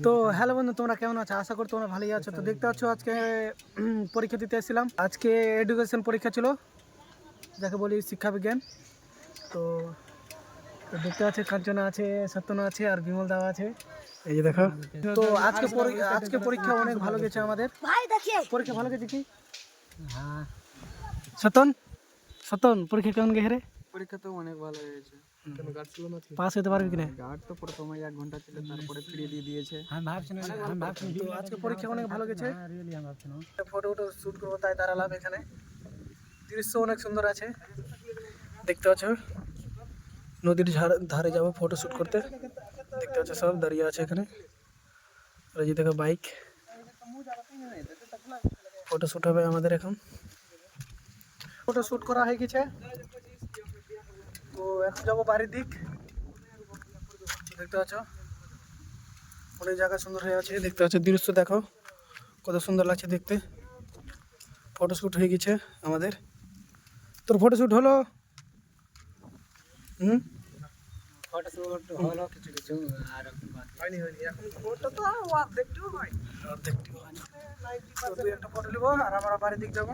তো হ্যালো বন্ধু, তোমরা কেমন আছো? আশা করি তোমরা ভালোই আছো। তো দেখতে পাচ্ছ আজকে পরীক্ষা দিতে এসেছিলাম। আজকে এডুকেশন পরীক্ষা ছিল, যাকে বলি শিক্ষা বিজ্ঞান। তো তো দেখতে পাচ্ছ কাঞ্চনা আছে, সত্যনা আছে আর বিমল দাও আছে, এই যে দেখো। তো আজকে পরীক্ষা অনেক ভালো গেছে আমাদের। পরীক্ষা ভালো গেছে কি? হ্যাঁ। সতন সতন পরীক্ষা কেমন গেছে রে? পরীক্ষা তো অনেক ভালো হয়েছে। কোনো গার্ড ছিল না? পাস হতে পারবি কিনা? গার্ড তো প্রথমে 1 ঘন্টা ছিল, তারপরে ফিরিয়ে দিয়ে দিয়েছে। তো আজকে পরীক্ষা অনেক ভালো গেছে। ফটো শুট করবো তাই দাঁড়ালাম এখানে। দৃশ্য অনেক সুন্দর আছে, দেখতে পাচ্ছ। নদীর ধারে যাবো ফটো শুট করতে। দেখতে পাচ্ছ সব দাঁড়িয়ে আছে এখানে। আর এই যে দেখো বাইক, ফটো শুট হবে আমাদের এখন। ফটো শুট করা হয়ে গেছে, তো এখন যাবো বাড়ির দিক। দেখতে পাচ্ছ অনেক জায়গা সুন্দর হয়ে আছে, দেখতে পাচ্ছ দৃশ্য দেখো কত সুন্দর লাগছে দেখতে। ফটোশ্যুট হয়ে গেছে আমাদের। তোর ফটোশ্যুট হলো? ফটোশুট হলো কিছু কিছু, আর হয়নি এখন ফটো তো অর্ধেকটিও হয়। তো তুই একটা ফটো নিবো আর আমরা বাড়ির দিক যাবো।